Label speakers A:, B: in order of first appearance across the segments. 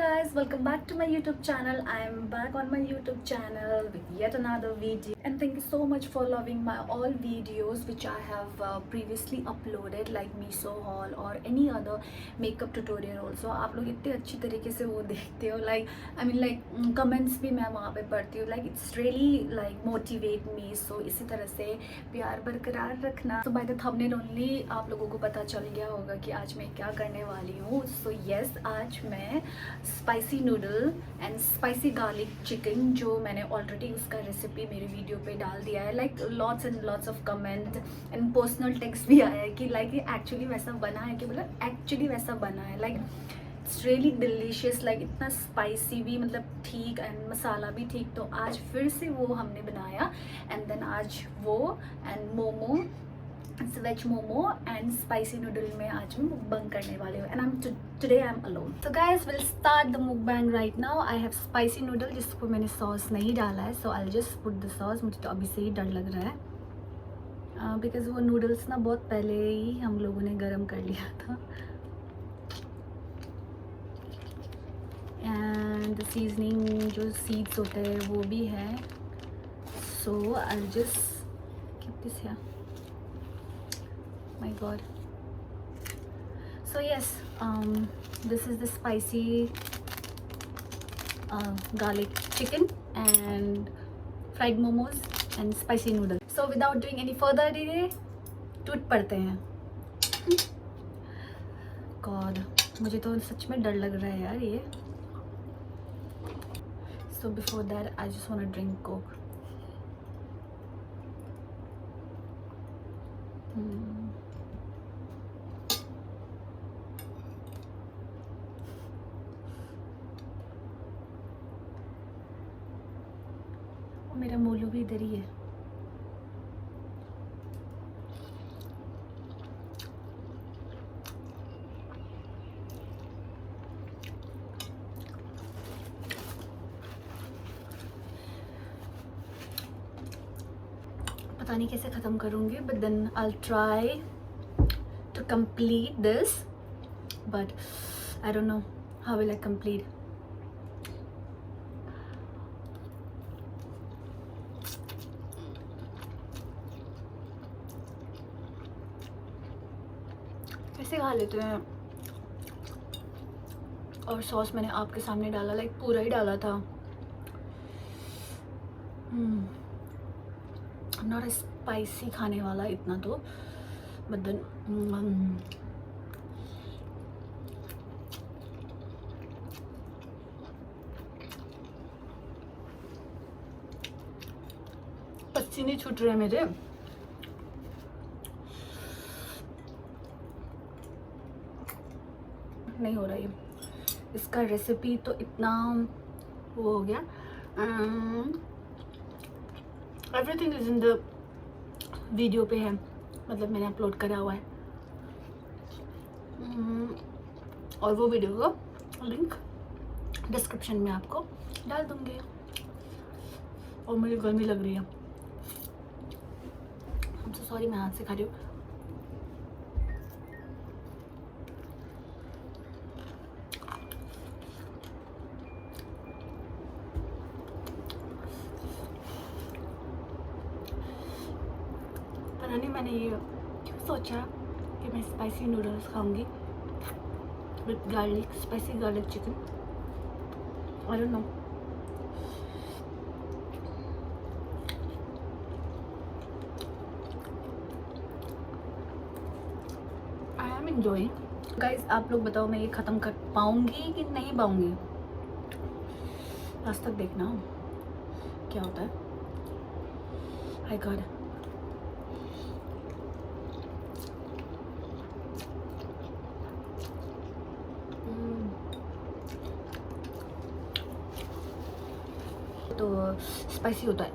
A: guys, welcome back to my YouTube channel. I am back on my YouTube channel with yet another video, and thank you so much for loving my all videos which I have previously uploaded, like miso haul or any other makeup tutorial also. आप लोग इतने अच्छी तरीके से वो देखते हो, like comments भी मैं वहाँ पे पढ़ती हूँ, like it's really like motivate me. So इसी तरह से प्यार बरकरार रखना. So by the thumbnail only आप लोगों को पता चल गया होगा कि आज मैं क्या करने वाली हूँ. So yes, आज मैं spicy noodle and spicy garlic chicken, जो मैंने ऑलरेडी उसका रेसिपी मेरे वीडियो पे डाल दिया है, like lots and lots of comment and personal text भी आया है कि लाइक ये एक्चुअली वैसा बना है, कि मतलब एक्चुअली वैसा बना है, like it's really delicious, like इतना स्पाइसी भी मतलब ठीक एंड मसाला भी ठीक. तो आज फिर से वो हमने बनाया एंड देन आज वो and momo, veg momo and spicy noodle में आज मैं मुकबंग करने वाली हूँ. And today I am alone. So guys, will start the mukbang right now. I have spicy noodle जिसको मैंने सॉस नहीं डाला है, so I just put the sauce. मुझे तो अभी से ही डर लग रहा है बिकॉज वो नूडल्स ना बहुत पहले ही हम लोगों ने गर्म कर लिया था. एंड द सीजनिंग जो सीड्स होते हैं वो भी है. So I just keep this here. My god. So yes, this is the spicy garlic chicken and fried momos and spicy noodles. So without doing any further delay, टूट पड़ते हैं. god, मुझे तो सच में डर लग रहा है यार ये. So before that I just want to drink coke. मेरा मोलू भी इधर ही है. पता नहीं कैसे ख़त्म करूँगी, but then I try to complete this, but I don't know how will I complete. कैसे खा लेते हैं. और सॉस मैंने आपके सामने डाला, लाइक पूरा ही डाला था. नॉट स्पाइसी खाने वाला इतना तो, बट देन पसीने छूट रहे हैं मेरे. नहीं हो रहा है इसका रेसिपी, तो इतना वो हो गया. Everything is in the video पे है, मतलब मैंने अपलोड करा हुआ है. और वो वीडियो का लिंक डिस्क्रिप्शन में आपको डाल दूंगी. और मुझे गर्मी लग रही है. I'm so sorry, मैं हाथ से खा रही हूँ. पता नहीं मैंने ये क्यों सोचा कि मैं स्पाइसी नूडल्स खाऊंगी with garlic, spicy garlic chicken. I don't know. I am enjoying. Guys, आप लोग बताओ मैं ये ख़त्म कर पाऊंगी कि नहीं पाऊंगी. लास्ट तक देखना क्या होता है. हाय गॉड. तो स्पाइसी होता है.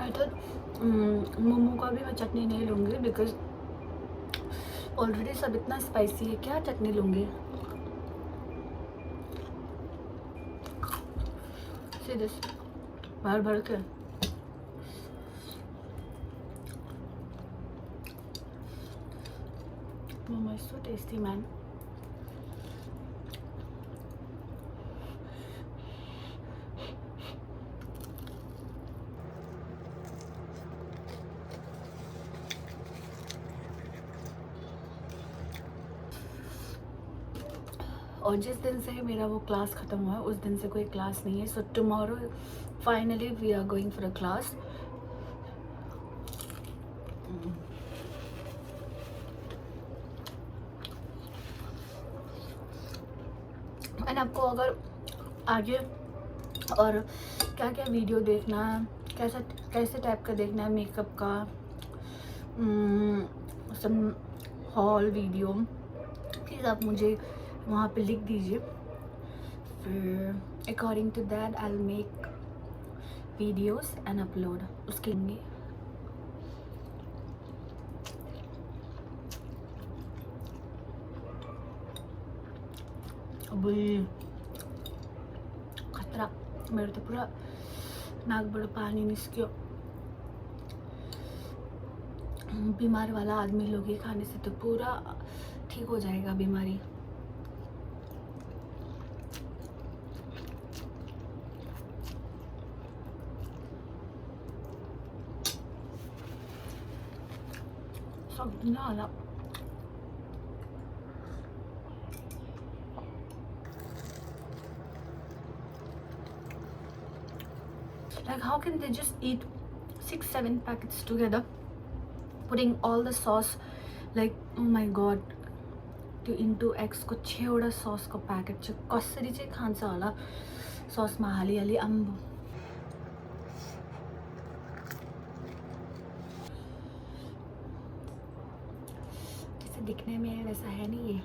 A: आई थॉट मोमो का भी मैं चटनी नहीं लूँगी बिकॉज ऑलरेडी सब इतना स्पाइसी है, क्या चटनी लूँगी. सी दिस भर भर के. Mama is so tasty, man. और जिस दिन से मेरा वो क्लास ख़त्म हुआ उस दिन से कोई क्लास नहीं है. So tomorrow finally we are going for a class. And आपको अगर आगे और क्या क्या वीडियो देखना है, कैसे टाइप का देखना है मेकअप का, सब हॉल वीडियो, प्लीज़ आप मुझे वहाँ पे लिख दीजिए. फिर according to that I will make videos and upload. उसके लिए अब खतरा, मेरे तो पूरा नाक बड़ा पानी निस्क्यो. बीमार वाला आदमी लोग ये खाने से तो पूरा ठीक हो जाएगा बीमारी. सब ना आला. Like how can they just eat 6-7 packets together, putting all the sauce, like oh my god, त्यो into X को 6वटा sauce को packet चाहिँ कसरी चाहिँ खान्छ होला. sauce मा हालिहाली आम्बो. जैसे दिखने में वैसा है नहीं ये.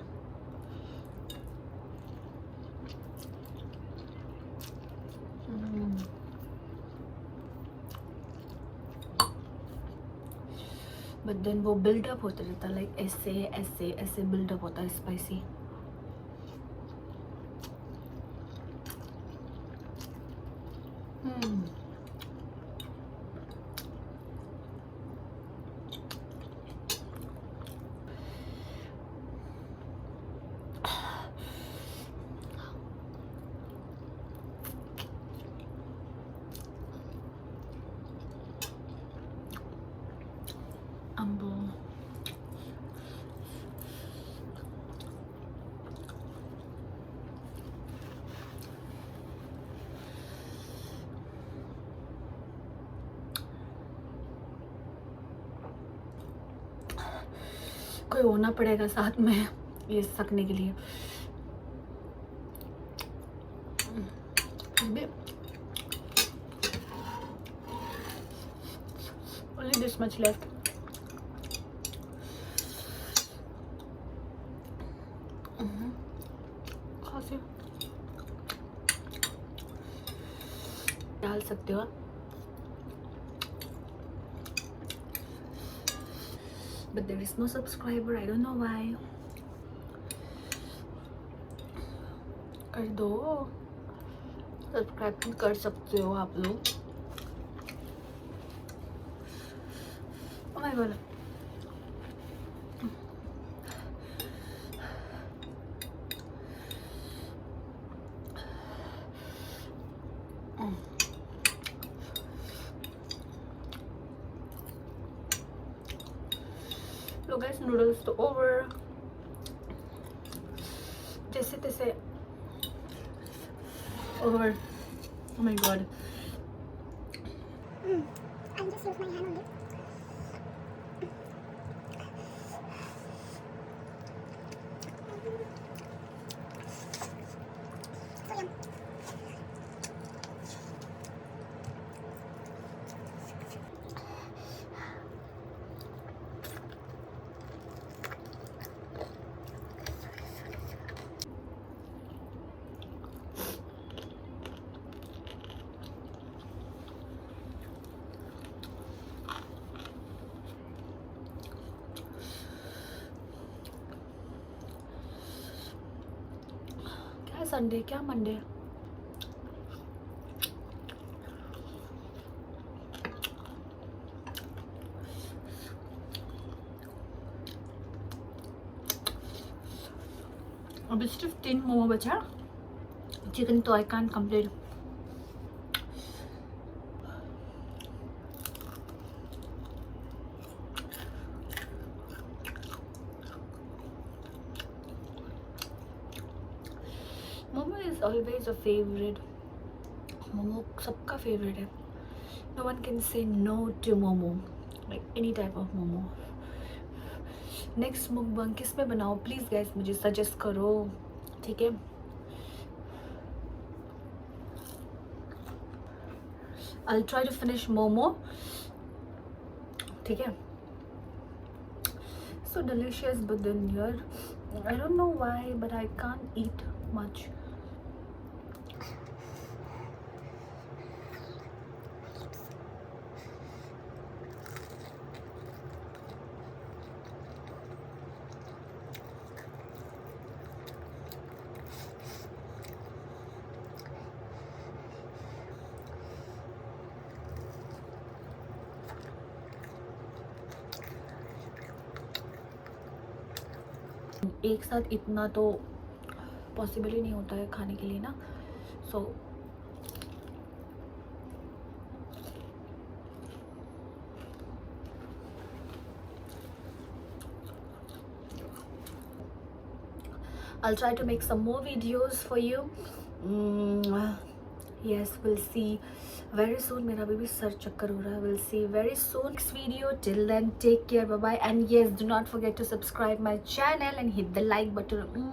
A: बट देन वो बिल्डअप होता रहता, लाइक ऐसे ऐसे ऐसे बिल्डअप होता है स्पाइसी. अम्बो कोई होना पड़ेगा साथ में ये सकने के लिए. Only this much left. डाल सकते हो. But there is no subscriber. I don't know why. कर दो. सब्सक्राइब कर सकते हो आप लोग. Oh my god. So guys, noodles तो over. जैसे तैसे over. Oh my god.
B: I'll just use my hand on this. So yum.
A: क्या संडे क्या मंडे. अभी सिर्फ 3 मोमो बचा, चिकन तो I can't complete. Momo is always a favourite. Momo सबका फेवरेट है. No one can say no to momo, like any type of momo. Next मुकबंग किस में बनाओ प्लीज़ गाइस, मुझे सजेस्ट करो, ठीक है. I'll try to finish momo, ठीक है. So delicious, but then here I don't know why, but I can't eat much. एक साथ इतना तो पॉसिबल ही नहीं होता है खाने के लिए ना. सो I'll try to make some more videos for you. Yes, we'll see very soon. मेरा अभी भी सर चक्कर हो रहा है. We'll see very soon next video. Till then, take care, bye bye, and yes, do not forget to subscribe my channel and hit the like button.